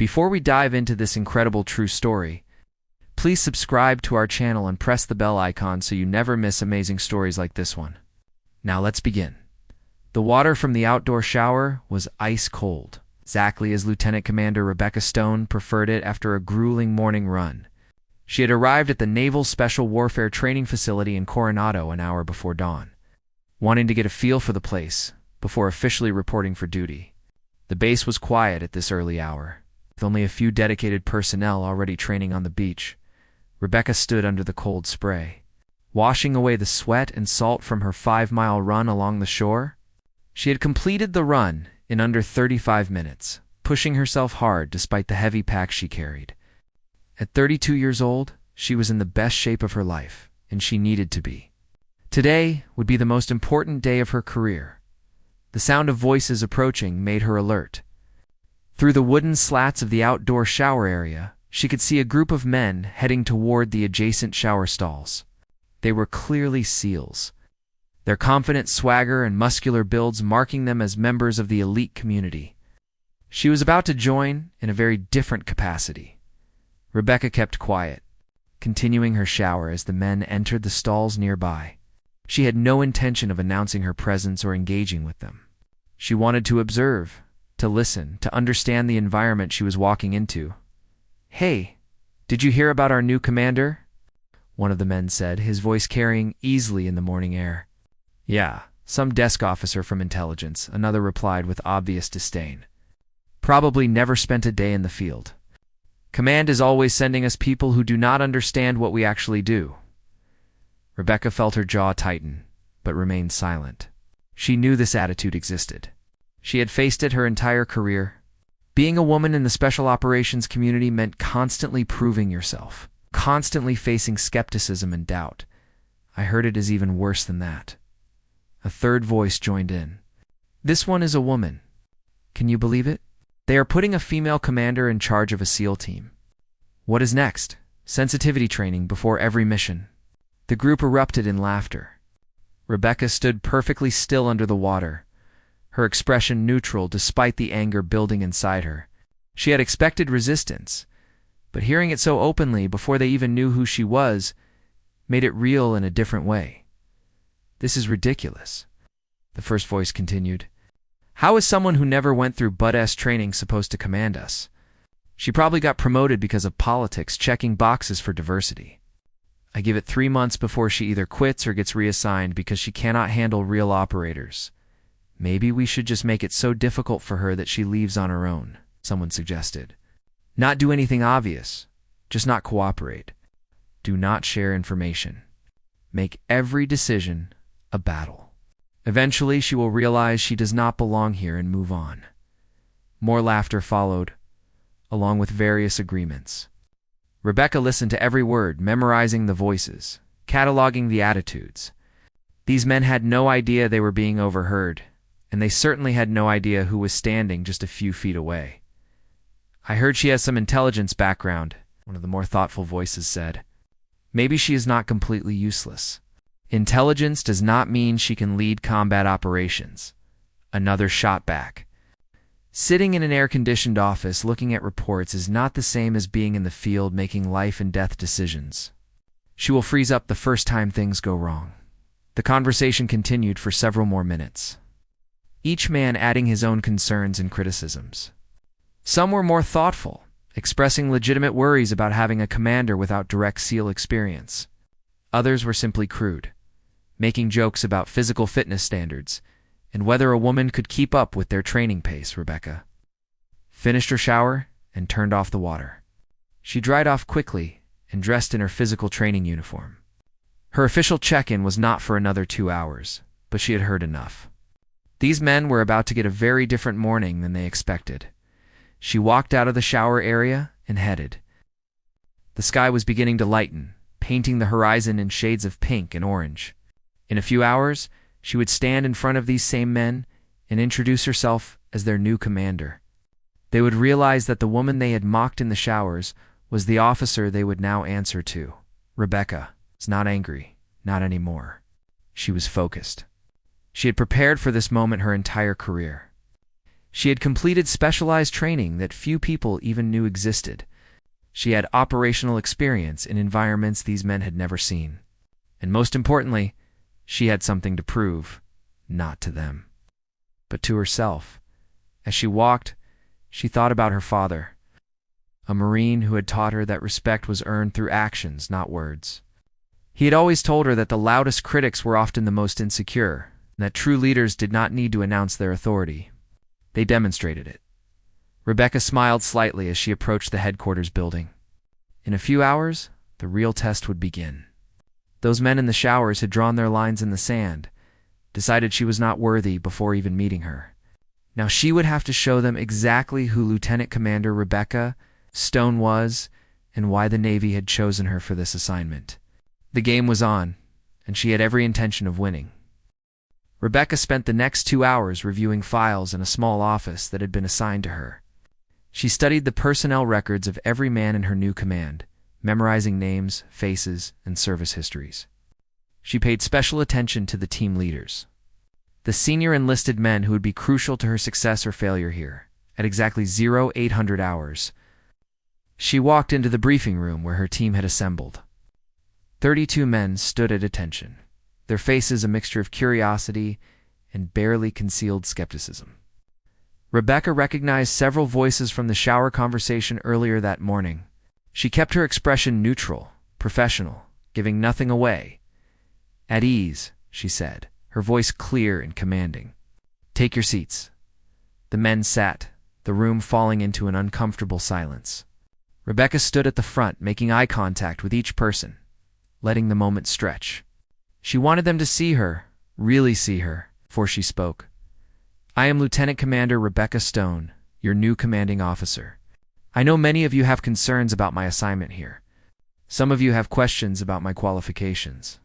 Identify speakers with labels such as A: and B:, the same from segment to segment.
A: Before we dive into this incredible true story, please subscribe to our channel and press the bell icon so you never miss amazing stories like this one. Now let's begin. The water from the outdoor shower was ice cold, exactly as Lieutenant Commander Rebecca Stone preferred it after a grueling morning run. She had arrived at the Naval Special Warfare Training Facility in Coronado an hour before dawn, wanting to get a feel for the place before officially reporting for duty. The base was quiet at this early hour, with only a few dedicated personnel already training on the beach. Rebecca stood under the cold spray, washing away the sweat and salt from her 5-mile run along the shore. She had completed the run in under 35 minutes, pushing herself hard despite the heavy pack she carried. At 32 years old, she was in the best shape of her life, and she needed to be. Today would be the most important day of her career. The sound of voices approaching made her alert. Through the wooden slats of the outdoor shower area, she could see a group of men heading toward the adjacent shower stalls. They were clearly SEALs, their confident swagger and muscular builds marking them as members of the elite community. She was about to join in a very different capacity. Rebecca kept quiet, continuing her shower as the men entered the stalls nearby. She had no intention of announcing her presence or engaging with them. She wanted to observe, to listen, to understand the environment she was walking into. "Hey, did you hear about our new commander?" one of the men said, his voice carrying easily in the morning air. "Yeah, some desk officer from intelligence," another replied with obvious disdain. "Probably never spent a day in the field. Command is always sending us people who do not understand what we actually do." Rebecca felt her jaw tighten, but remained silent. She knew this attitude existed. She had faced it her entire career. Being a woman in the special operations community meant constantly proving yourself, constantly facing skepticism and doubt. "I heard it is even worse than that." A third voice joined in. "This one is a woman. Can you believe it? They are putting a female commander in charge of a SEAL team. What is next? Sensitivity training before every mission." The group erupted in laughter. Rebecca stood perfectly still under the water, her expression neutral despite the anger building inside her. She had expected resistance, but hearing it so openly before they even knew who she was made it real in a different way. "This is ridiculous," the first voice continued. "How is someone who never went through butt-ass training supposed to command us? She probably got promoted because of politics, checking boxes for diversity. I give it 3 months before she either quits or gets reassigned because she cannot handle real operators. Maybe we should just make it so difficult for her that she leaves on her own," someone suggested. "Not do anything obvious, just not cooperate. Do not share information. Make every decision a battle. Eventually, she will realize she does not belong here and move on." More laughter followed, along with various agreements. Rebecca listened to every word, memorizing the voices, cataloging the attitudes. These men had no idea they were being overheard, and they certainly had no idea who was standing just a few feet away. "I heard she has some intelligence background," one of the more thoughtful voices said. "Maybe she is not completely useless. Intelligence does not mean she can lead combat operations." Another shot back. "Sitting in an air-conditioned office looking at reports is not the same as being in the field making life-and-death decisions. She will freeze up the first time things go wrong." The conversation continued for several more minutes, each man adding his own concerns and criticisms. Some were more thoughtful, expressing legitimate worries about having a commander without direct SEAL experience. Others were simply crude, making jokes about physical fitness standards and whether a woman could keep up with their training pace. Rebecca finished her shower and turned off the water. She dried off quickly and dressed in her physical training uniform. Her official check-in was not for another 2 hours, but she had heard enough. These men were about to get a very different morning than they expected. She walked out of the shower area and headed. The sky was beginning to lighten, painting the horizon in shades of pink and orange. In a few hours, she would stand in front of these same men and introduce herself as their new commander. They would realize that the woman they had mocked in the showers was the officer they would now answer to. Rebecca was not angry, not anymore. She was focused. She had prepared for this moment her entire career. She had completed specialized training that few people even knew existed. She had operational experience in environments these men had never seen. And most importantly, she had something to prove, not to them, but to herself. As she walked, she thought about her father, a Marine who had taught her that respect was earned through actions, not words. He had always told her that the loudest critics were often the most insecure, and that true leaders did not need to announce their authority. They demonstrated it. Rebecca smiled slightly as she approached the headquarters building. In a few hours, the real test would begin. Those men in the showers had drawn their lines in the sand, decided she was not worthy before even meeting her. Now she would have to show them exactly who Lieutenant Commander Rebecca Stone was and why the Navy had chosen her for this assignment. The game was on, and she had every intention of winning. Rebecca spent the next 2 hours reviewing files in a small office that had been assigned to her. She studied the personnel records of every man in her new command, memorizing names, faces, and service histories. She paid special attention to the team leaders, the senior enlisted men who would be crucial to her success or failure here. At exactly 0800 hours, she walked into the briefing room where her team had assembled. 32 men stood at attention, their faces a mixture of curiosity and barely concealed skepticism. Rebecca recognized several voices from the shower conversation earlier that morning. She kept her expression neutral, professional, giving nothing away. "At ease," she said, her voice clear and commanding. "Take your seats." The men sat, the room falling into an uncomfortable silence. Rebecca stood at the front, making eye contact with each person, letting the moment stretch. She wanted them to see her, really see her, before she spoke. "I am Lieutenant Commander Rebecca Stone, your new commanding officer. I know many of you have concerns about my assignment here. Some of you have questions about my qualifications.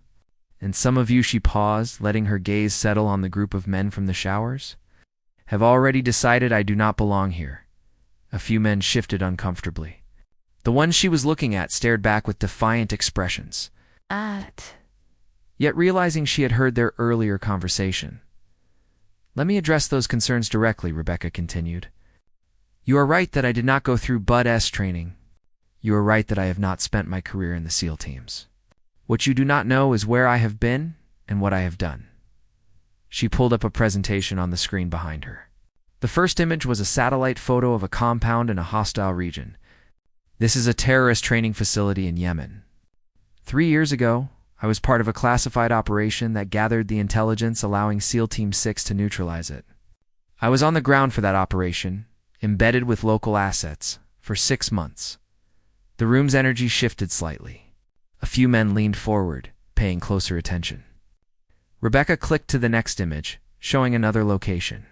A: And some of you," she paused, letting her gaze settle on the group of men from the showers, "have already decided I do not belong here." A few men shifted uncomfortably. The ones she was looking at stared back with defiant expressions. Yet realizing she had heard their earlier conversation. "Let me address those concerns directly," Rebecca continued. "You are right that I did not go through Bud-S training. You are right that I have not spent my career in the SEAL teams. What you do not know is where I have been and what I have done." She pulled up a presentation on the screen behind her. The first image was a satellite photo of a compound in a hostile region. "This is a terrorist training facility in Yemen. 3 years ago, I was part of a classified operation that gathered the intelligence allowing SEAL Team 6 to neutralize it. I was on the ground for that operation, embedded with local assets, for 6 months." The room's energy shifted slightly. A few men leaned forward, paying closer attention. Rebecca clicked to the next image, showing another location.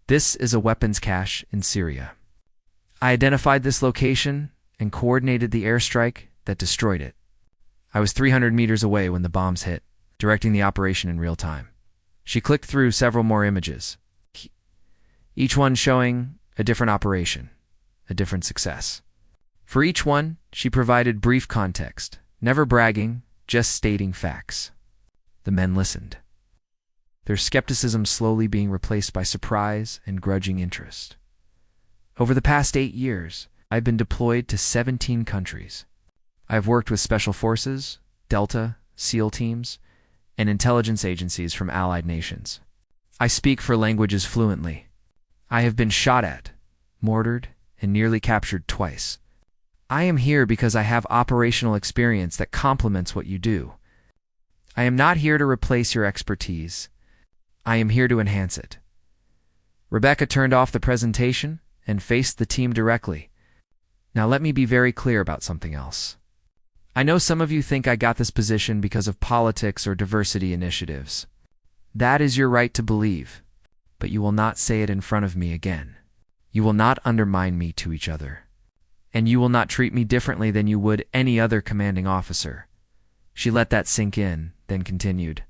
A: "This is a weapons cache in Syria. I identified this location and coordinated the airstrike that destroyed it. I was 300 meters away when the bombs hit, directing the operation in real time." She clicked through several more images, each one showing a different operation, a different success. For each one, she provided brief context, never bragging, just stating facts. The men listened, their skepticism slowly being replaced by surprise and grudging interest. "Over the past 8 years, I've been deployed to 17 countries. I've worked with special forces, Delta, SEAL teams, and intelligence agencies from allied nations. I speak 4 languages fluently. I have been shot at, mortared, and nearly captured twice. I am here because I have operational experience that complements what you do. I am not here to replace your expertise. I am here to enhance it." Rebecca turned off the presentation and faced the team directly. "Now let me be very clear about something else. I know some of you think I got this position because of politics or diversity initiatives. That is your right to believe, but you will not say it in front of me again. You will not undermine me to each other. And you will not treat me differently than you would any other commanding officer." She let that sink in, then continued.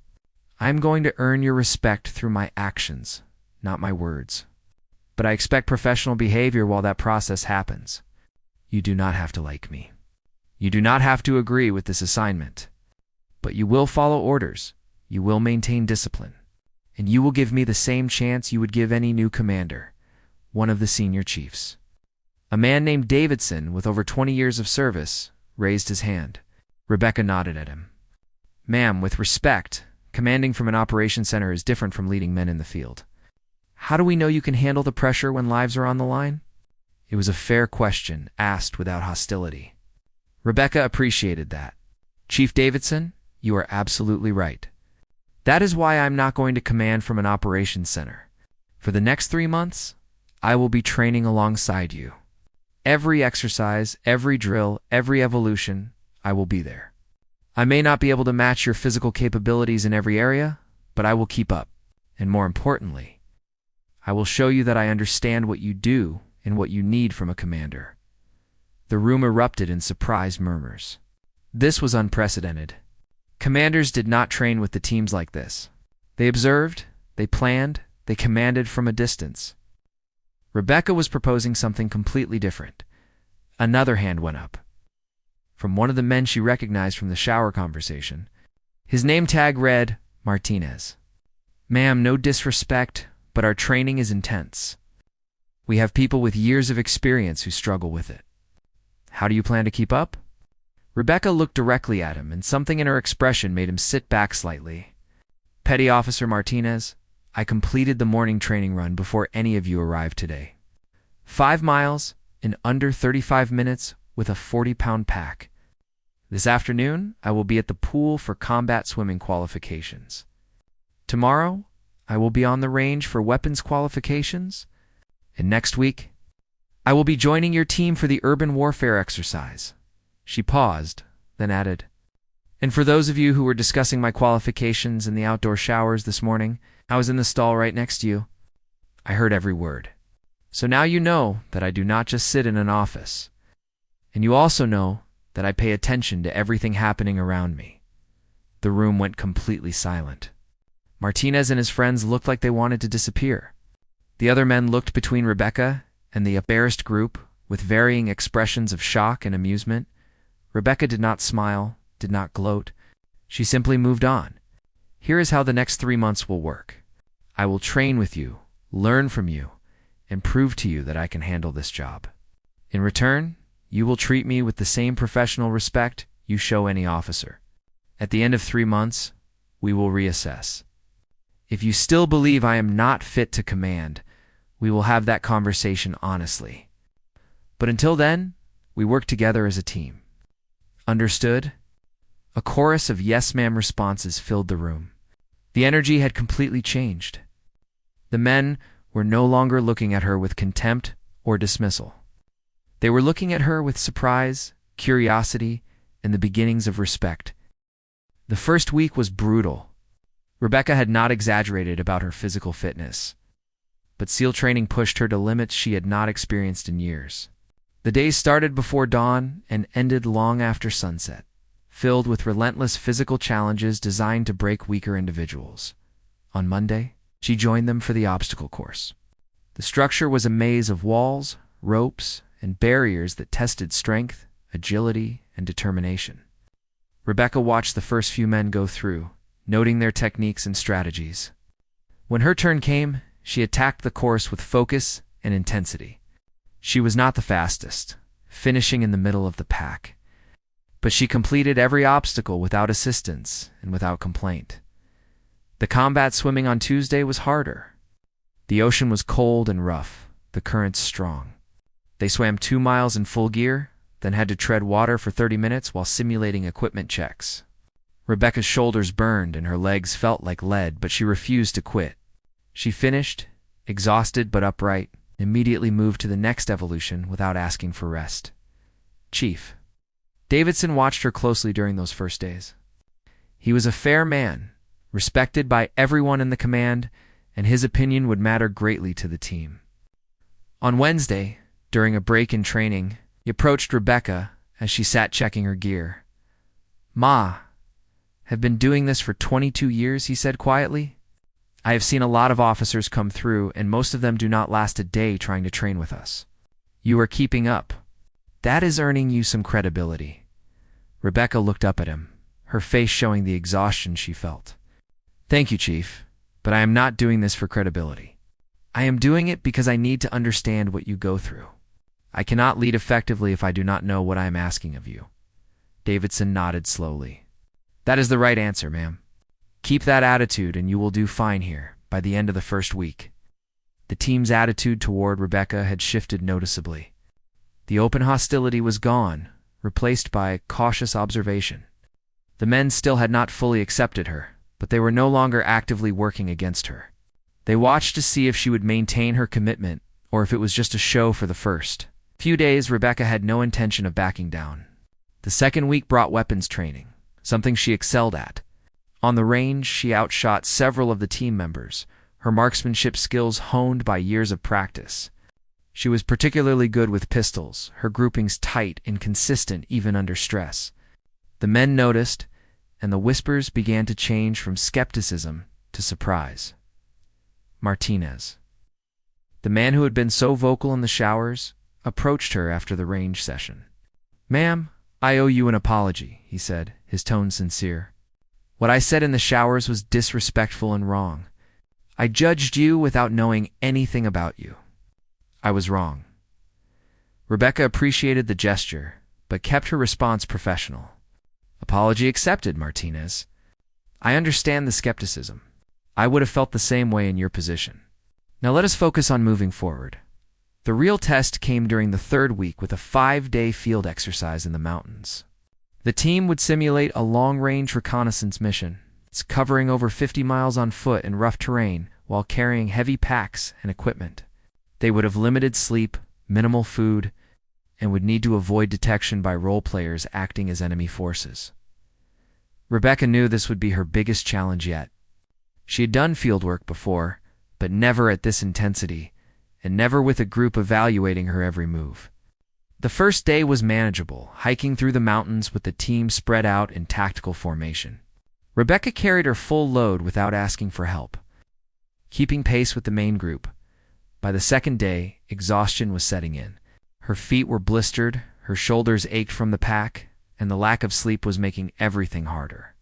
A: "I am going to earn your respect through my actions, not my words. But I expect professional behavior while that process happens. You do not have to like me. You do not have to agree with this assignment. But you will follow orders, you will maintain discipline, and you will give me the same chance you would give any new commander. one of the senior chiefs. A man named Davidson, with over 20 years of service, raised his hand. Rebecca nodded at him. "Ma'am, with respect, commanding from an operations center is different from leading men in the field. How do we know you can handle the pressure when lives are on the line?" It was a fair question, asked without hostility. Rebecca appreciated that. "Chief Davidson, you are absolutely right. That is why I'm not going to command from an operations center. For the next 3 months, I will be training alongside you. Every exercise, every drill, every evolution, I will be there. I may not be able to match your physical capabilities in every area, but I will keep up. And more importantly, I will show you that I understand what you do and what you need from a commander." The room erupted in surprised murmurs. This was unprecedented. Commanders did not train with the teams like this. They observed, they planned, they commanded from a distance. Rebecca was proposing something completely different. Another hand went up. From one of the men she recognized from the shower conversation. His name tag read, Martinez. "Ma'am, no disrespect, but our training is intense. We have people with years of experience who struggle with it. How do you plan to keep up?" Rebecca looked directly at him, and something in her expression made him sit back slightly. "Petty Officer Martinez, I completed the morning training run before any of you arrived today. 5 miles in under 35 minutes with a 40-pound pack. This afternoon, I will be at the pool for combat swimming qualifications. Tomorrow, I will be on the range for weapons qualifications. And next week, I will be joining your team for the urban warfare exercise." She paused, then added, "And for those of you who were discussing my qualifications in the outdoor showers this morning, I was in the stall right next to you. I heard every word. So now you know that I do not just sit in an office. And you also know that I pay attention to everything happening around me." The room went completely silent. Martinez and his friends looked like they wanted to disappear. The other men looked between Rebecca and the embarrassed group with varying expressions of shock and amusement. Rebecca did not smile, did not gloat. She simply moved on. "Here is how the next 3 months will work. I will train with you, learn from you, and prove to you that I can handle this job. In return, you will treat me with the same professional respect you show any officer. At the end of 3 months, we will reassess. If you still believe I am not fit to command, we will have that conversation honestly. But until then, we work together as a team. Understood?" A chorus of "yes, ma'am" responses filled the room. The energy had completely changed. The men were no longer looking at her with contempt or dismissal. They were looking at her with surprise, curiosity, and the beginnings of respect. The first week was brutal. Rebecca had not exaggerated about her physical fitness, but SEAL training pushed her to limits she had not experienced in years. The days started before dawn and ended long after sunset, filled with relentless physical challenges designed to break weaker individuals. On Monday, she joined them for the obstacle course. The structure was a maze of walls, ropes, and barriers that tested strength, agility, and determination. Rebecca watched the first few men go through, noting their techniques and strategies. When her turn came, she attacked the course with focus and intensity. She was not the fastest, finishing in the middle of the pack, but she completed every obstacle without assistance and without complaint. The combat swimming on Tuesday was harder. The ocean was cold and rough, the currents strong. They swam 2 miles in full gear, then had to tread water for 30 minutes while simulating equipment checks. Rebecca's shoulders burned and her legs felt like lead, but she refused to quit. She finished, exhausted but upright, immediately moved to the next evolution without asking for rest. Chief Davidson watched her closely during those first days. He was a fair man, respected by everyone in the command, and his opinion would matter greatly to the team. On Wednesday, during a break in training, he approached Rebecca as she sat checking her gear. "Ma, have been doing this for 22 years, he said quietly. "I have seen a lot of officers come through, and most of them do not last a day trying to train with us. You are keeping up. That is earning you some credibility." Rebecca looked up at him, her face showing the exhaustion she felt. "Thank you, Chief, but I am not doing this for credibility. I am doing it because I need to understand what you go through. I cannot lead effectively if I do not know what I am asking of you. Davidson nodded slowly. That is the right answer, ma'am. Keep that attitude and you will do fine here by the end of the first week. The team's attitude toward Rebecca had shifted noticeably. The open hostility was gone, replaced by cautious observation. The men still had not fully accepted her, but they were no longer actively working against her. They watched to see if she would maintain her commitment or if it was just a show for the first few days. Rebecca had no intention of backing down. The second week brought weapons training, something she excelled at. On the range, she outshot several of the team members, her marksmanship skills honed by years of practice. She was particularly good with pistols, her groupings tight and consistent even under stress. The men noticed, and the whispers began to change from skepticism to surprise. Martinez, the man who had been so vocal in the showers, approached her after the range session. Ma'am, I owe you an apology, he said, his tone sincere. What I said in the showers was disrespectful and wrong. I judged you without knowing anything about you. I was wrong. Rebecca appreciated the gesture, but kept her response professional. Apology accepted, Martinez. I understand the skepticism. I would have felt the same way in your position. Now let us focus on moving forward. The real test came during the third week with a 5-day field exercise in the mountains. The team would simulate a long-range reconnaissance mission, covering over 50 miles on foot in rough terrain while carrying heavy packs and equipment. They would have limited sleep, minimal food, and would need to avoid detection by role players acting as enemy forces. Rebecca knew this would be her biggest challenge yet. She had done field work before, but never at this intensity, and never with a group evaluating her every move. The first day was manageable, hiking through the mountains with the team spread out in tactical formation. Rebecca carried her full load without asking for help, keeping pace with the main group. By the second day, exhaustion was setting in. Her feet were blistered, her shoulders ached from the pack, and the lack of sleep was making everything harder.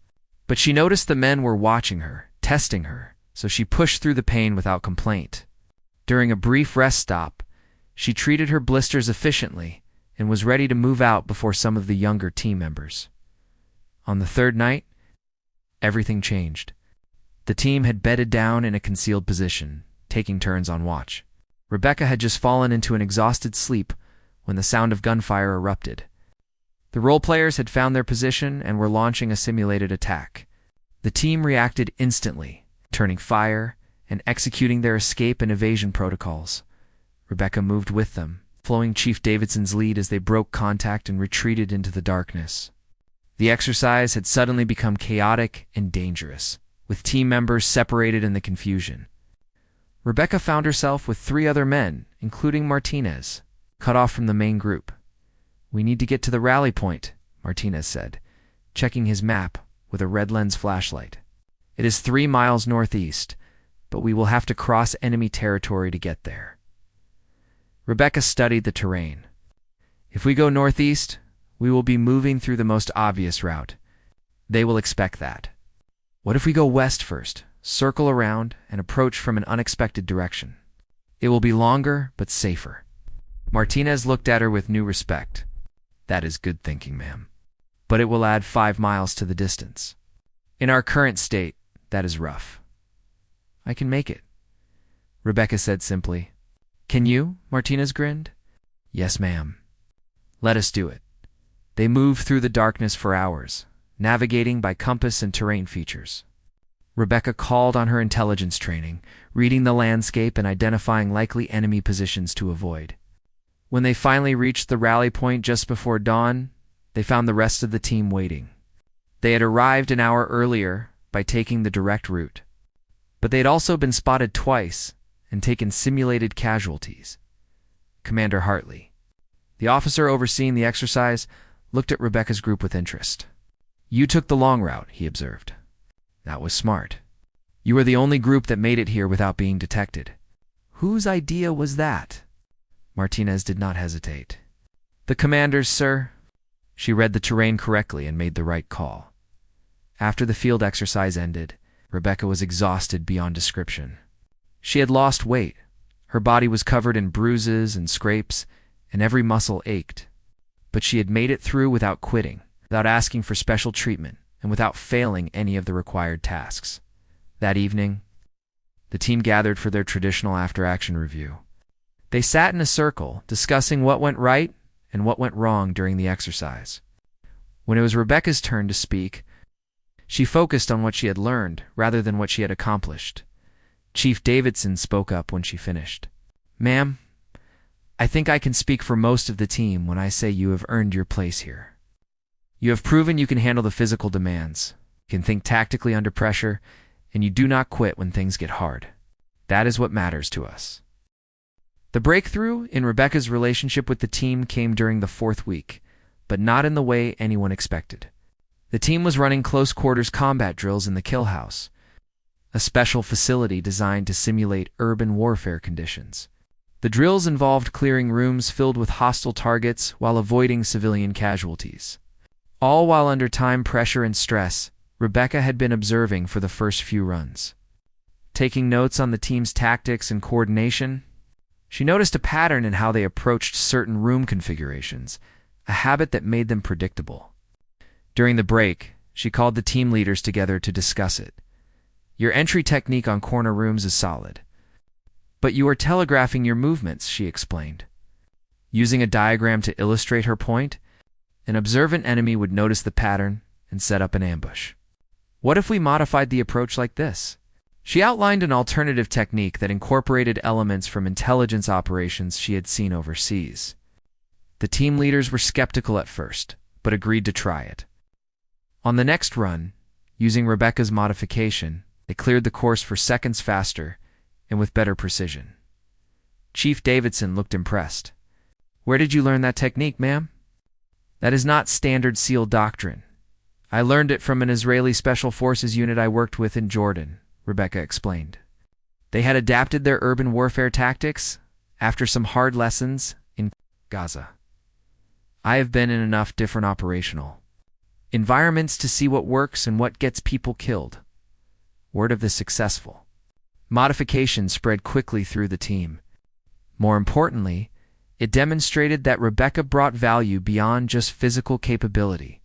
A: But she noticed the men were watching her, testing her, so she pushed through the pain without complaint. During a brief rest stop, she treated her blisters efficiently and was ready to move out before some of the younger team members. On the third night, everything changed. The team had bedded down in a concealed position, taking turns on watch. Rebecca had just fallen into an exhausted sleep when the sound of gunfire erupted. The role players had found their position and were launching a simulated attack. The team reacted instantly, turning fire and executing their escape and evasion protocols. Rebecca moved with them, following Chief Davidson's lead as they broke contact and retreated into the darkness. The exercise had suddenly become chaotic and dangerous, with team members separated in the confusion. Rebecca found herself with 3 other men, including Martinez, cut off from the main group. We need to get to the rally point, Martinez said, checking his map with a red lens flashlight. It is 3 miles northeast, but we will have to cross enemy territory to get there. Rebecca studied the terrain. If we go northeast, we will be moving through the most obvious route. They will expect that. What if we go west first, circle around, and approach from an unexpected direction? It will be longer, but safer. Martinez looked at her with new respect. That is good thinking, ma'am. But it will add 5 miles to the distance. In our current state, that is rough. I can make it, Rebecca said simply. Can you? Martinez grinned. Yes, ma'am. Let us do it. They moved through the darkness for hours, navigating by compass and terrain features. Rebecca called on her intelligence training, reading the landscape and identifying likely enemy positions to avoid. When they finally reached the rally point just before dawn, they found the rest of the team waiting. They had arrived an hour earlier by taking the direct route, but they had also been spotted twice and taken simulated casualties. Commander Hartley, the officer overseeing the exercise, looked at Rebecca's group with interest. You took the long route, he observed. That was smart. You were the only group that made it here without being detected. Whose idea was that? Martinez did not hesitate. The commander's, sir. She read the terrain correctly and made the right call. After the field exercise ended, Rebecca was exhausted beyond description. She had lost weight, Her body was covered in bruises and scrapes, and every muscle ached. But she had made it through without quitting, without asking for special treatment, and without failing any of the required tasks. That evening, the team gathered for their traditional after-action review. They sat in a circle, discussing what went right and what went wrong during the exercise. When it was Rebecca's turn to speak, she focused on what she had learned rather than what she had accomplished. Chief Davidson spoke up when she finished. "Ma'am, I think I can speak for most of the team when I say you have earned your place here. You have proven you can handle the physical demands, you can think tactically under pressure, and you do not quit when things get hard. That is what matters to us." The breakthrough in Rebecca's relationship with the team came during the 4th week, but not in the way anyone expected. The team was running close-quarters combat drills in the kill house, a special facility designed to simulate urban warfare conditions. The drills involved clearing rooms filled with hostile targets while avoiding civilian casualties. All while under time pressure and stress, Rebecca had been observing for the first few runs. Taking notes on the team's tactics and coordination, she noticed a pattern in how they approached certain room configurations, a habit that made them predictable. During the break, she called the team leaders together to discuss it. "Your entry technique on corner rooms is solid, but you are telegraphing your movements," she explained. Using a diagram to illustrate her point, an observant enemy would notice the pattern and set up an ambush. "What if we modified the approach like this?" She outlined an alternative technique that incorporated elements from intelligence operations she had seen overseas. The team leaders were skeptical at first, but agreed to try it. On the next run, using Rebecca's modification, they cleared the course for seconds faster and with better precision. Chief Davidson looked impressed. "Where did you learn that technique, ma'am?" "That is not standard SEAL doctrine. I learned it from an Israeli Special Forces unit I worked with in Jordan," Rebecca explained. "They had adapted their urban warfare tactics after some hard lessons in Gaza. I have been in enough different operational environments to see what works and what gets people killed." Word of the successful modification spread quickly through the team. More importantly, it demonstrated that Rebecca brought value beyond just physical capability.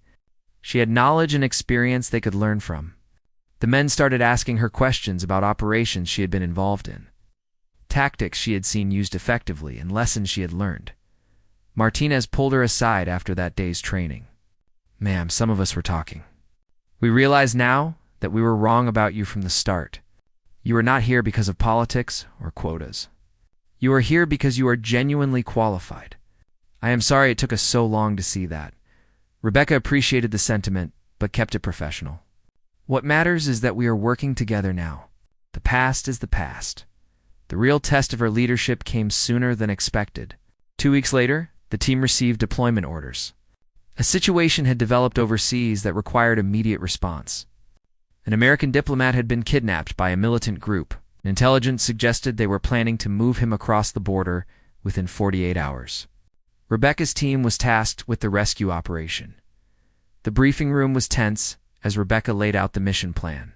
A: She had knowledge and experience they could learn from. The men started asking her questions about operations she had been involved in, tactics she had seen used effectively, and lessons she had learned. Martinez pulled her aside after that day's training. "Ma'am, some of us were talking. We realize now that we were wrong about you from the start. You are not here because of politics or quotas. You are here because you are genuinely qualified. I am sorry it took us so long to see that." Rebecca appreciated the sentiment, but kept it professional. "What matters is that we are working together now. The past is the past." The real test of her leadership came sooner than expected. 2 weeks later, the team received deployment orders. A situation had developed overseas that required immediate response. An American diplomat had been kidnapped by a militant group. Intelligence suggested they were planning to move him across the border within 48 hours. Rebecca's team was tasked with the rescue operation. The briefing room was tense as Rebecca laid out the mission plan.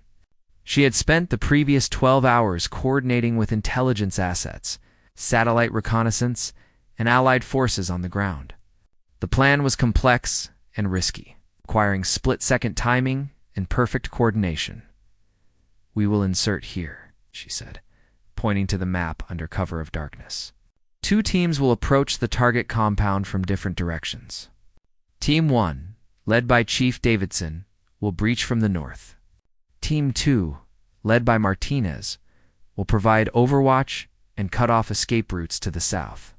A: She had spent the previous 12 hours coordinating with intelligence assets, satellite reconnaissance, and allied forces on the ground. The plan was complex and risky, requiring split-second timing and perfect coordination. "We will insert here," she said, pointing to the map under cover of darkness. 2 teams will approach the target compound from different directions. Team 1, led by Chief Davidson, will breach from the north. Team 2, led by Martinez, will provide overwatch and cut off escape routes to the south.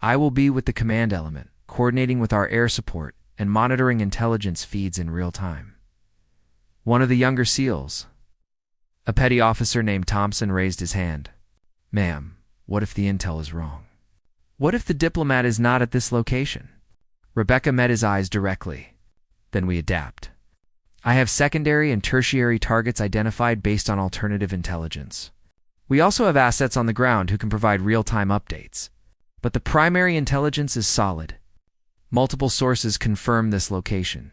A: I will be with the command element, coordinating with our air support and monitoring intelligence feeds in real time. One of the younger SEALs, a petty officer named Thompson, raised his hand. "Ma'am, what if the intel is wrong? What if the diplomat is not at this location?" Rebecca met his eyes directly. "Then we adapt. I have secondary and tertiary targets identified based on alternative intelligence. We also have assets on the ground who can provide real-time updates. But the primary intelligence is solid. Multiple sources confirm this location."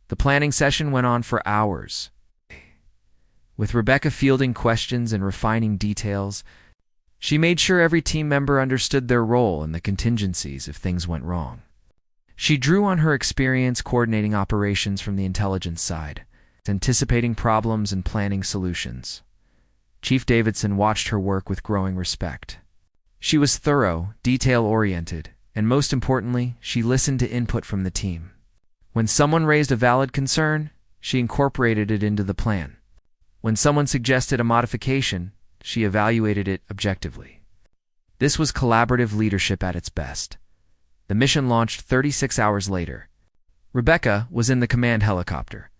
A: The planning session went on for hours, with Rebecca fielding questions and refining details. She made sure every team member understood their role and the contingencies if things went wrong. She drew on her experience coordinating operations from the intelligence side, anticipating problems and planning solutions. Chief Davidson watched her work with growing respect. She was thorough, detail-oriented, and most importantly, she listened to input from the team. When someone raised a valid concern, she incorporated it into the plan. When someone suggested a modification, she evaluated it objectively. This was collaborative leadership at its best. The mission launched 36 hours later. Rebecca was in the command helicopter,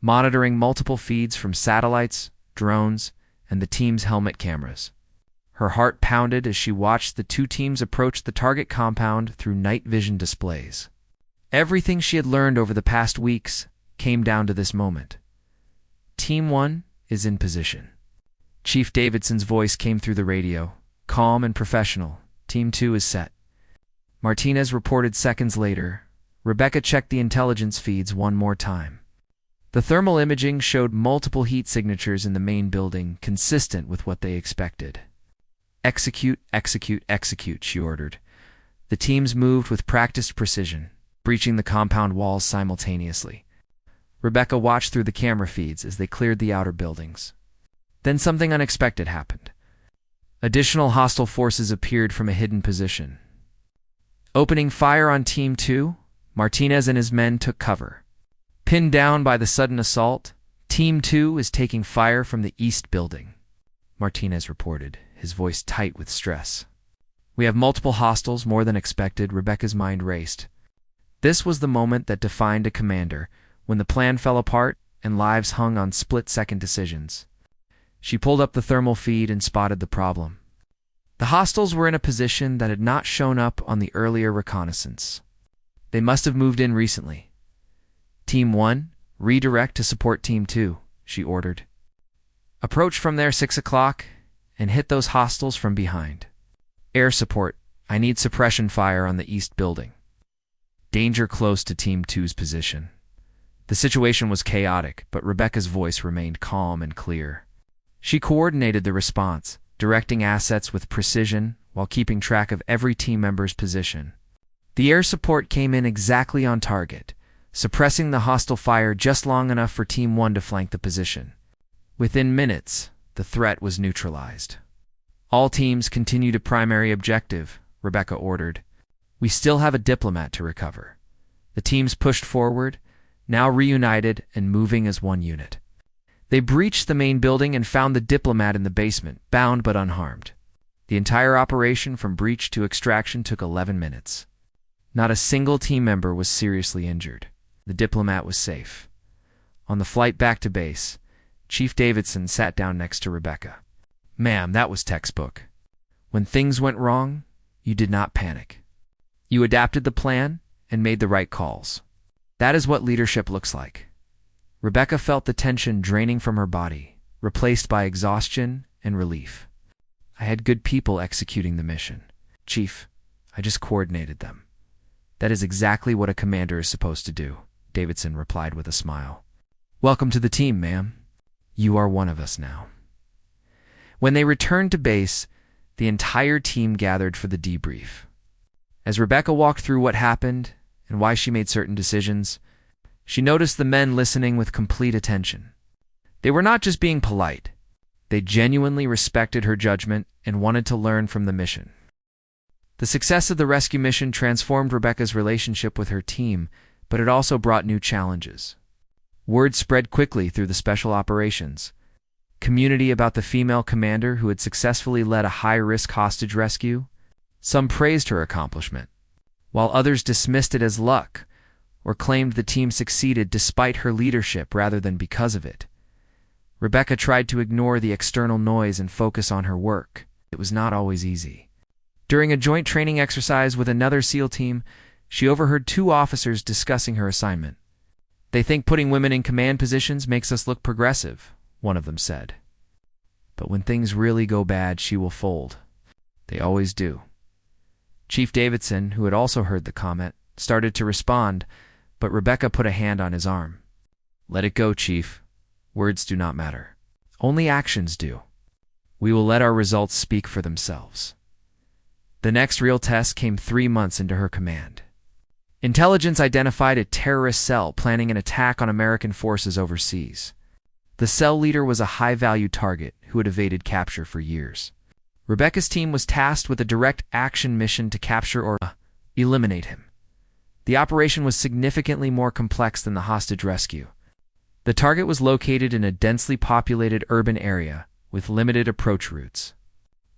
A: monitoring multiple feeds from satellites, drones, and the team's helmet cameras. Her heart pounded as she watched the two teams approach the target compound through night vision displays. Everything she had learned over the past weeks came down to this moment. Team 1 is in position. Chief Davidson's voice came through the radio, calm and professional. Team 2 is set. Martinez reported seconds later. Rebecca checked the intelligence feeds one more time. The thermal imaging showed multiple heat signatures in the main building, consistent with what they expected. Execute, execute, execute, she ordered. The teams moved with practiced precision, breaching the compound walls simultaneously. Rebecca watched through the camera feeds as they cleared the outer buildings. Then something unexpected happened. Additional hostile forces appeared from a hidden position. Opening fire on Team 2, Martinez and his men took cover. Pinned down by the sudden assault, Team 2 is taking fire from the east building, Martinez reported, his voice tight with stress. We have multiple hostiles, more than expected. Rebecca's mind raced. This was the moment that defined a commander, when the plan fell apart and lives hung on split-second decisions. She pulled up the thermal feed and spotted the problem. The hostiles were in a position that had not shown up on the earlier reconnaissance. They must have moved in recently. Team 1, redirect to support Team 2, she ordered. Approach from there 6 o'clock and hit those hostiles from behind. Air support, I need suppression fire on the east building. Danger close to Team 2's position. The situation was chaotic, but Rebecca's voice remained calm and clear. She coordinated the response, directing assets with precision while keeping track of every team member's position. The air support came in exactly on target, suppressing the hostile fire just long enough for Team 1 to flank the position. Within minutes, the threat was neutralized. All teams continue to primary objective, Rebecca ordered. We still have a diplomat to recover. The teams pushed forward, now reunited and moving as one unit. They breached the main building and found the diplomat in the basement, bound but unharmed. The entire operation from breach to extraction took 11 minutes. Not a single team member was seriously injured. The diplomat was safe. On the flight back to base, Chief Davidson sat down next to Rebecca. Ma'am, that was textbook. When things went wrong, you did not panic. You adapted the plan and made the right calls. That is what leadership looks like. Rebecca felt the tension draining from her body, replaced by exhaustion and relief. I had good people executing the mission. Chief, I just coordinated them. That is exactly what a commander is supposed to do, Davidson replied with a smile. Welcome to the team, ma'am. You are one of us now. When they returned to base, the entire team gathered for the debrief. As Rebecca walked through what happened and why she made certain decisions, she noticed the men listening with complete attention. They were not just being polite. They genuinely respected her judgment and wanted to learn from the mission. The success of the rescue mission transformed Rebecca's relationship with her team, but it also brought new challenges. Word spread quickly through the special operations community about the female commander who had successfully led a high-risk hostage rescue. Some praised her accomplishment, while others dismissed it as luck or claimed the team succeeded despite her leadership rather than because of it. Rebecca tried to ignore the external noise and focus on her work. It was not always easy. During a joint training exercise with another SEAL team, she overheard two officers discussing her assignment. They think putting women in command positions makes us look progressive, one of them said. But when things really go bad, she will fold. They always do. Chief Davidson, who had also heard the comment, started to respond, but Rebecca put a hand on his arm. Let it go, Chief. Words do not matter. Only actions do. We will let our results speak for themselves. The next real test came 3 months into her command. Intelligence identified a terrorist cell planning an attack on American forces overseas. The cell leader was a high-value target who had evaded capture for years. Rebecca's team was tasked with a direct action mission to capture or eliminate him. The operation was significantly more complex than the hostage rescue. The target was located in a densely populated urban area with limited approach routes.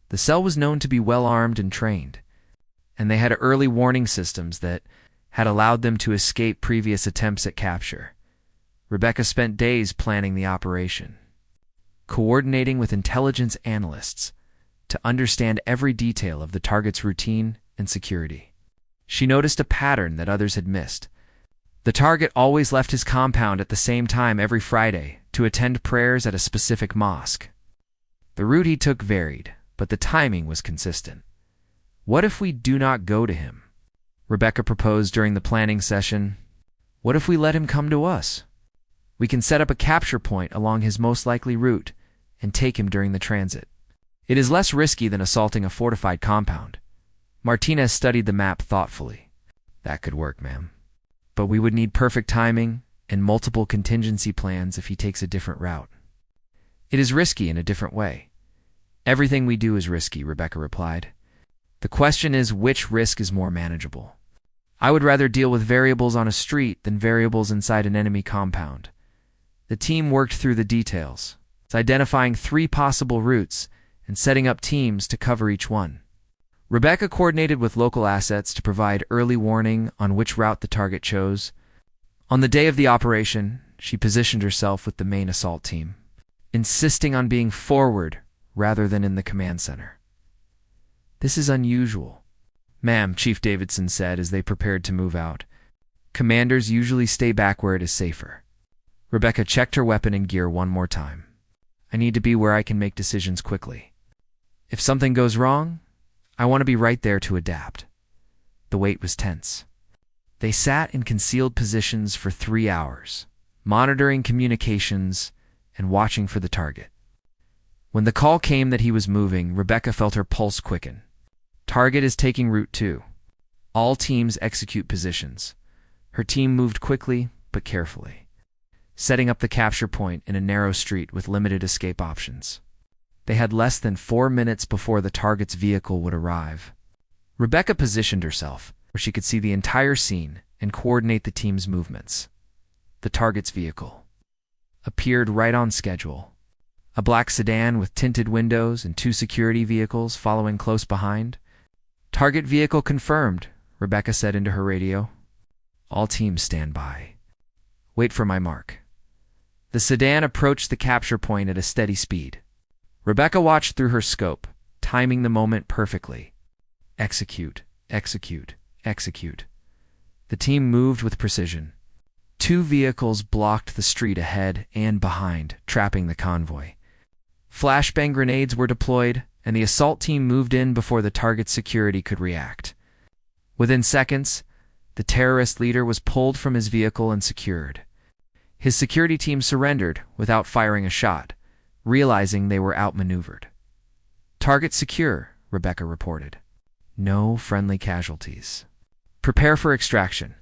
A: The cell was known to be well-armed and trained, and they had early warning systems that had allowed them to escape previous attempts at capture. Rebecca spent days planning the operation, coordinating with intelligence analysts to understand every detail of the target's routine and security. She noticed a pattern that others had missed. The target always left his compound at the same time every Friday to attend prayers at a specific mosque. The route he took varied, but the timing was consistent. What if we do not go to him? Rebecca proposed during the planning session. What if we let him come to us? We can set up a capture point along his most likely route and take him during the transit. It is less risky than assaulting a fortified compound. Martinez studied the map thoughtfully. That could work, ma'am. But we would need perfect timing and multiple contingency plans if he takes a different route. It is risky in a different way. Everything we do is risky, Rebecca replied. The question is which risk is more manageable. I would rather deal with variables on a street than variables inside an enemy compound. The team worked through the details, identifying 3 possible routes and setting up teams to cover each one. Rebecca coordinated with local assets to provide early warning on which route the target chose. On the day of the operation, she positioned herself with the main assault team, insisting on being forward rather than in the command center. This is unusual, ma'am, Chief Davidson said as they prepared to move out. Commanders usually stay back where it is safer. Rebecca checked her weapon and gear one more time. I need to be where I can make decisions quickly. If something goes wrong, I want to be right there to adapt. The wait was tense. They sat in concealed positions for 3 hours, monitoring communications and watching for the target. When the call came that he was moving, Rebecca felt her pulse quicken. Target is taking route 2. All teams execute positions. Her team moved quickly but carefully, setting up the capture point in a narrow street with limited escape options. They had less than 4 minutes before the target's vehicle would arrive. Rebecca positioned herself where she could see the entire scene and coordinate the team's movements. The target's vehicle appeared right on schedule. A black sedan with tinted windows and 2 security vehicles following close behind. Target vehicle confirmed, Rebecca said into her radio. All teams stand by. Wait for my mark. The sedan approached the capture point at a steady speed. Rebecca watched through her scope, timing the moment perfectly. Execute, execute, execute. The team moved with precision. 2 vehicles blocked the street ahead and behind, trapping the convoy. Flashbang grenades were deployed, and the assault team moved in before the target's security could react. Within seconds, the terrorist leader was pulled from his vehicle and secured. His security team surrendered without firing a shot, realizing they were outmaneuvered. Target secure, Rebecca reported. No friendly casualties. Prepare for extraction.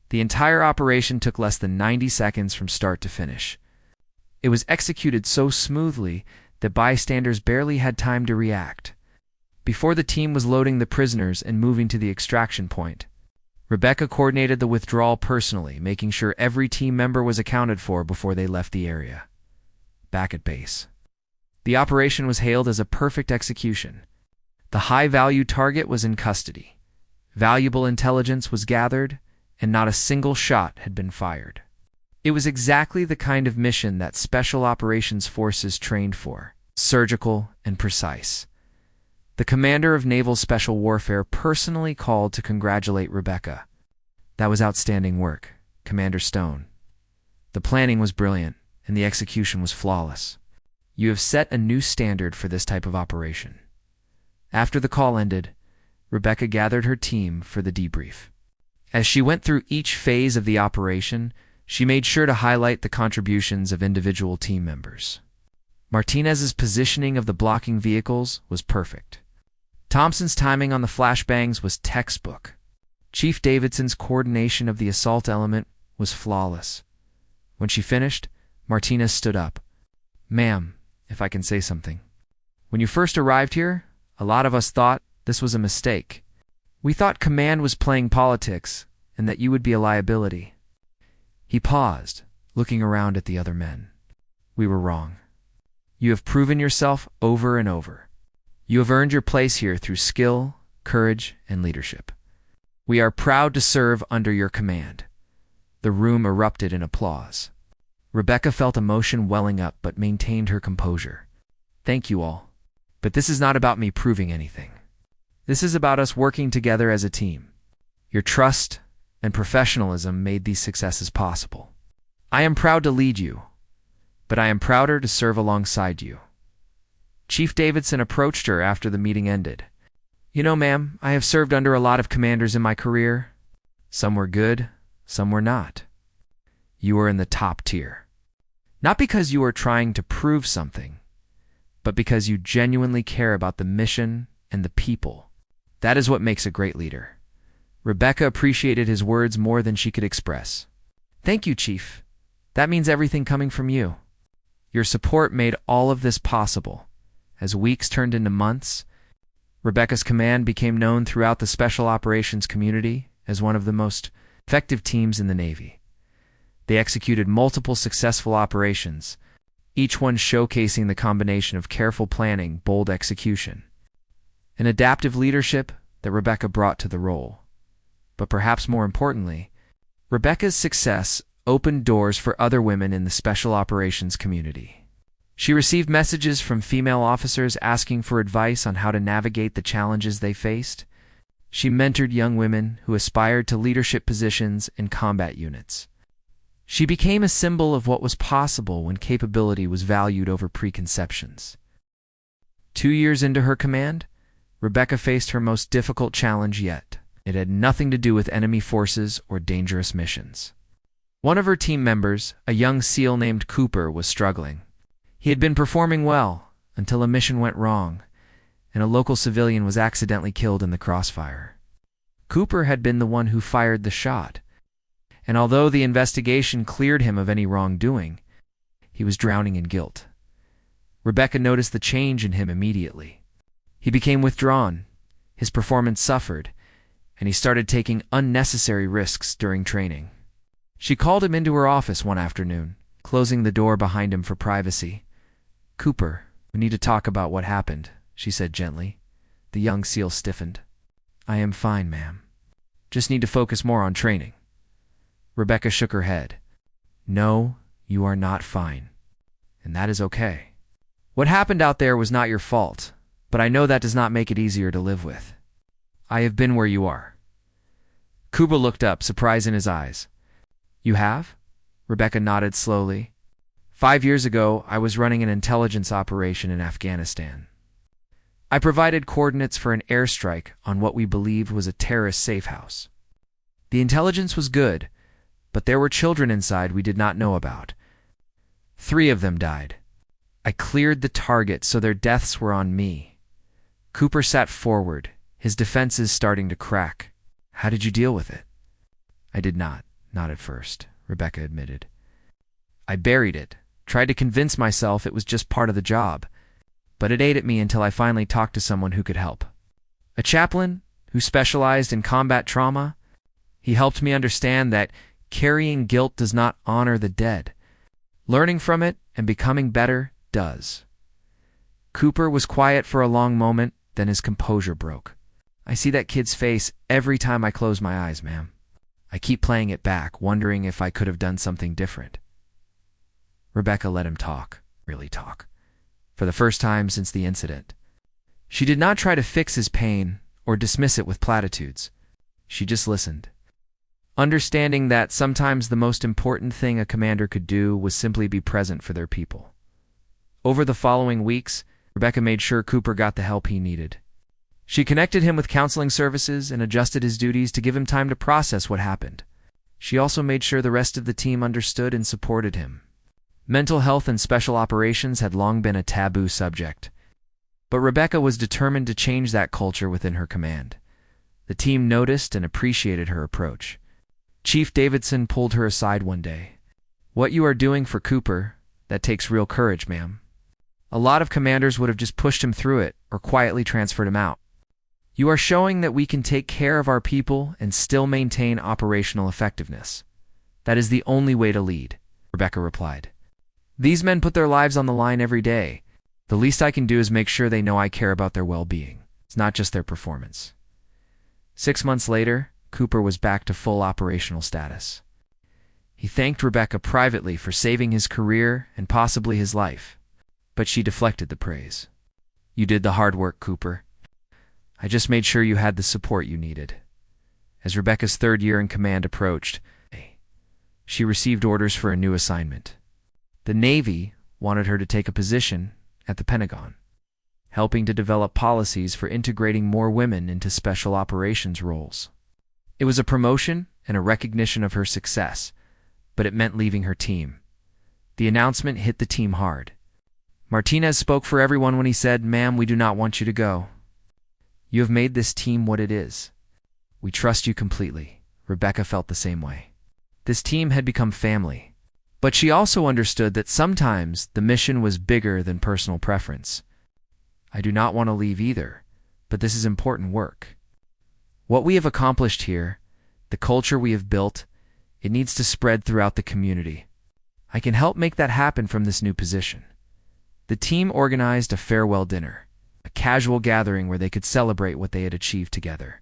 A: The entire operation took less than 90 seconds from start to finish. It was executed so smoothly that bystanders barely had time to react. Before the team was loading the prisoners and moving to the extraction point, Rebecca coordinated the withdrawal personally, making sure every team member was accounted for before they left the area. Back at base, the operation was hailed as a perfect execution. The high-value target was in custody. Valuable intelligence was gathered, and not a single shot had been fired. It was exactly the kind of mission that Special Operations Forces trained for, surgical and precise. The commander of Naval Special Warfare personally called to congratulate Rebecca. That was outstanding work, Commander Stone. The planning was brilliant, and the execution was flawless. You have set a new standard for this type of operation. After the call ended, Rebecca gathered her team for the debrief. As she went through each phase of the operation, she made sure to highlight the contributions of individual team members. Martinez's positioning of the blocking vehicles was perfect. Thompson's timing on the flashbangs was textbook. Chief Davidson's coordination of the assault element was flawless. When she finished, Martinez stood up. "Ma'am, if I can say something. When you first arrived here, a lot of us thought this was a mistake. We thought command was playing politics and that you would be a liability." He paused, looking around at the other men. "We were wrong. You have proven yourself over and over. You have earned your place here through skill, courage, and leadership. We are proud to serve under your command." The room erupted in applause. Rebecca felt emotion welling up but maintained her composure. "Thank you all. But this is not about me proving anything. This is about us working together as a team. Your trust and professionalism made these successes possible. I am proud to lead you, but I am prouder to serve alongside you." Chief Davidson approached her after the meeting ended. "You know, ma'am, I have served under a lot of commanders in my career. Some were good, some were not. You are in the top tier. Not because you are trying to prove something, but because you genuinely care about the mission and the people. That is what makes a great leader." Rebecca appreciated his words more than she could express. "Thank you, Chief. That means everything coming from you. Your support made all of this possible." As weeks turned into months, Rebecca's command became known throughout the special operations community as one of the most effective teams in the Navy. They executed multiple successful operations, each one showcasing the combination of careful planning, bold execution, and adaptive leadership that Rebecca brought to the role. But perhaps more importantly, Rebecca's success opened doors for other women in the special operations community. She received messages from female officers asking for advice on how to navigate the challenges they faced. She mentored young women who aspired to leadership positions in combat units. She became a symbol of what was possible when capability was valued over preconceptions. 2 years into her command, Rebecca faced her most difficult challenge yet. It had nothing to do with enemy forces or dangerous missions. One of her team members, a young SEAL named Cooper, was struggling. He had been performing well until a mission went wrong, and a local civilian was accidentally killed in the crossfire. Cooper had been the one who fired the shot, and although the investigation cleared him of any wrongdoing, he was drowning in guilt. Rebecca noticed the change in him immediately. He became withdrawn, his performance suffered, and he started taking unnecessary risks during training. She called him into her office one afternoon, closing the door behind him for privacy. "Cooper, we need to talk about what happened," she said gently. The young SEAL stiffened. "I am fine, ma'am. Just need to focus more on training." Rebecca shook her head. "No, you are not fine. And that is okay. What happened out there was not your fault, but I know that does not make it easier to live with. I have been where you are." Cooper looked up, surprise in his eyes. "You have?" Rebecca nodded slowly. 5 years ago, I was running an intelligence operation in Afghanistan. I provided coordinates for an airstrike on what we believed was a terrorist safe house. The intelligence was good, but there were children inside we did not know about. 3 of them died. I cleared the target, so their deaths were on me." Cooper sat forward, his defenses starting to crack. "How did you deal with it?" "I did not at first," Rebecca admitted. "I buried it, tried to convince myself it was just part of the job, but it ate at me until I finally talked to someone who could help. A chaplain who specialized in combat trauma. He helped me understand that carrying guilt does not honor the dead. Learning from it and becoming better does." Cooper was quiet for a long moment, then his composure broke. "I see that kid's face every time I close my eyes, ma'am. I keep playing it back, wondering if I could have done something different." Rebecca let him talk, really talk, for the first time since the incident. She did not try to fix his pain or dismiss it with platitudes. She just listened, understanding that sometimes the most important thing a commander could do was simply be present for their people. Over the following weeks, Rebecca made sure Cooper got the help he needed. She connected him with counseling services and adjusted his duties to give him time to process what happened. She also made sure the rest of the team understood and supported him. Mental health and special operations had long been a taboo subject, but Rebecca was determined to change that culture within her command. The team noticed and appreciated her approach. Chief Davidson pulled her aside one day. "What you are doing for Cooper, that takes real courage, ma'am. A lot of commanders would have just pushed him through it or quietly transferred him out. You are showing that we can take care of our people and still maintain operational effectiveness. That is the only way to lead," Rebecca replied. "These men put their lives on the line every day. The least I can do is make sure they know I care about their well-being. It's not just their performance." 6 months later, Cooper was back to full operational status. He thanked Rebecca privately for saving his career and possibly his life, but she deflected the praise. "You did the hard work, Cooper. I just made sure you had the support you needed." As Rebecca's 3rd year in command approached, she received orders for a new assignment. The Navy wanted her to take a position at the Pentagon, helping to develop policies for integrating more women into special operations roles. It was a promotion and a recognition of her success, but it meant leaving her team. The announcement hit the team hard. Martinez spoke for everyone when he said, "Ma'am, we do not want you to go. You have made this team what it is. We trust you completely." Rebecca felt the same way. This team had become family, but she also understood that sometimes the mission was bigger than personal preference. "I do not want to leave either, but this is important work. What we have accomplished here, the culture we have built, it needs to spread throughout the community. I can help make that happen from this new position." The team organized a farewell dinner, a casual gathering where they could celebrate what they had achieved together.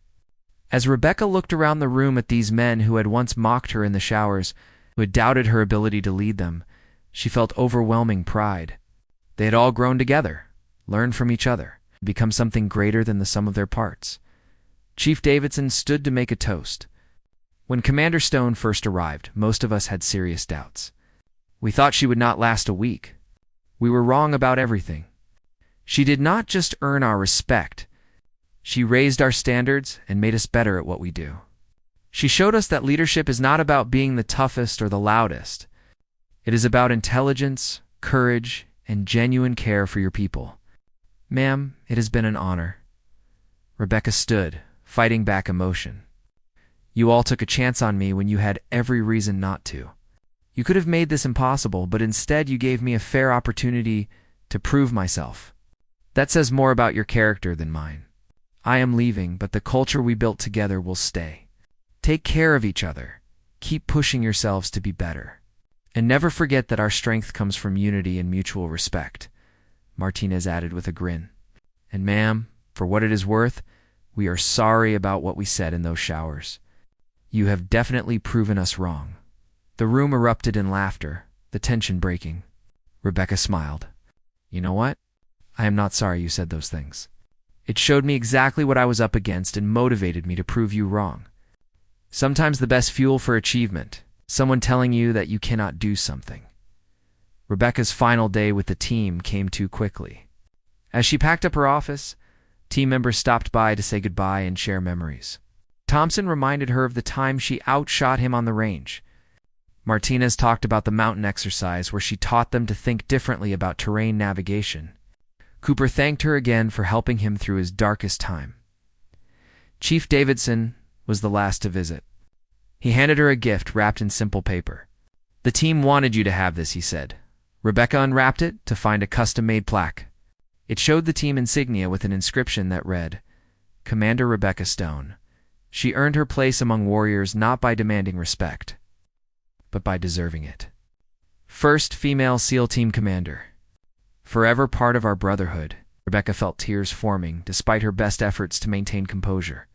A: As Rebecca looked around the room at these men who had once mocked her in the showers, who had doubted her ability to lead them, she felt overwhelming pride. They had all grown together, learned from each other, and become something greater than the sum of their parts. Chief Davidson stood to make a toast. When Commander Stone first arrived, most of us had serious doubts. We thought she would not last a week. We were wrong about everything. She did not just earn our respect. She raised our standards and made us better at what we do. She showed us that leadership is not about being the toughest or the loudest. It is about intelligence, courage, and genuine care for your people. "Ma'am, it has been an honor." Rebecca stood, fighting back emotion. "You all took a chance on me when you had every reason not to. You could have made this impossible, but instead you gave me a fair opportunity to prove myself. That says more about your character than mine. I am leaving, but the culture we built together will stay. Take care of each other. Keep pushing yourselves to be better. And never forget that our strength comes from unity and mutual respect," Martinez added with a grin. "And ma'am, for what it is worth, we are sorry about what we said in those showers. You have definitely proven us wrong." The room erupted in laughter, the tension breaking. Rebecca smiled. "You know what? I am not sorry you said those things. It showed me exactly what I was up against and motivated me to prove you wrong. Sometimes the best fuel for achievement, someone telling you that you cannot do something." Rebecca's final day with the team came too quickly. As she packed up her office, team members stopped by to say goodbye and share memories. Thompson reminded her of the time she outshot him on the range. Martinez talked about the mountain exercise where she taught them to think differently about terrain navigation. Cooper thanked her again for helping him through his darkest time. Chief Davidson was the last to visit. He handed her a gift wrapped in simple paper. "The team wanted you to have this," he said. Rebecca unwrapped it to find a custom-made plaque. It showed the team insignia with an inscription that read, "Commander Rebecca Stone. She earned her place among warriors not by demanding respect, but by deserving it. First female SEAL Team Commander. Forever part of our brotherhood." Rebecca felt tears forming, despite her best efforts to maintain composure.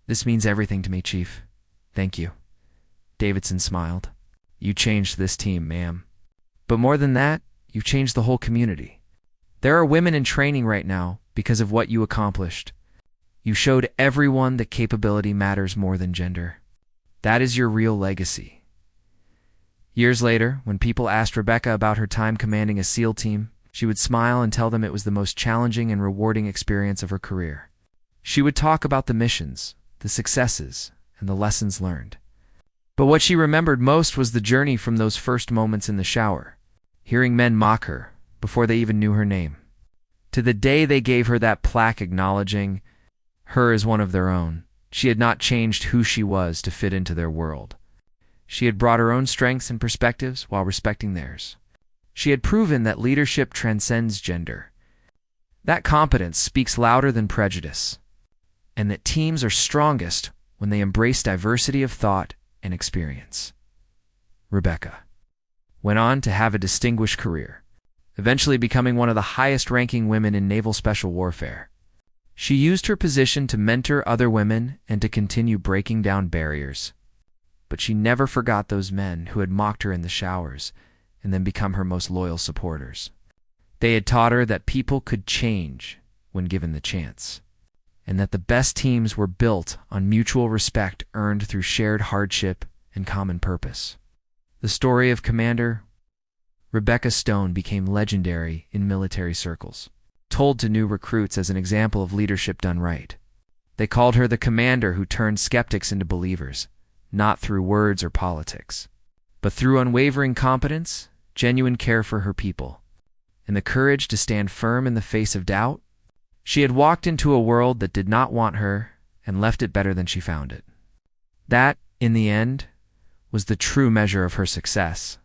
A: "This means everything to me, Chief. Thank you." Davidson smiled. "You changed this team, ma'am. But more than that, you've changed the whole community. There are women in training right now because of what you accomplished. You showed everyone that capability matters more than gender. That is your real legacy." Years later, when people asked Rebecca about her time commanding a SEAL team, she would smile and tell them it was the most challenging and rewarding experience of her career. She would talk about the missions, the successes, and the lessons learned. But what she remembered most was the journey from those first moments in the shower. hearing men mock her before they even knew her name. To the day they gave her that plaque acknowledging her as one of their own, she had not changed who she was to fit into their world. She had brought her own strengths and perspectives while respecting theirs. She had proven that leadership transcends gender. That competence speaks louder than prejudice, and that teams are strongest when they embrace diversity of thought and experience. Rebecca went on to have a distinguished career, eventually becoming one of the highest-ranking women in naval special warfare. She used her position to mentor other women and to continue breaking down barriers. But she never forgot those men who had mocked her in the showers and then become her most loyal supporters. They had taught her that people could change when given the chance, and that the best teams were built on mutual respect earned through shared hardship and common purpose. The story of Commander Rebecca Stone became legendary in military circles, told to new recruits as an example of leadership done right. They called her the commander who turned skeptics into believers, not through words or politics, but through unwavering competence, genuine care for her people, and the courage to stand firm in the face of doubt. She had walked into a world that did not want her and left it better than she found it. That, in the end, was the true measure of her success.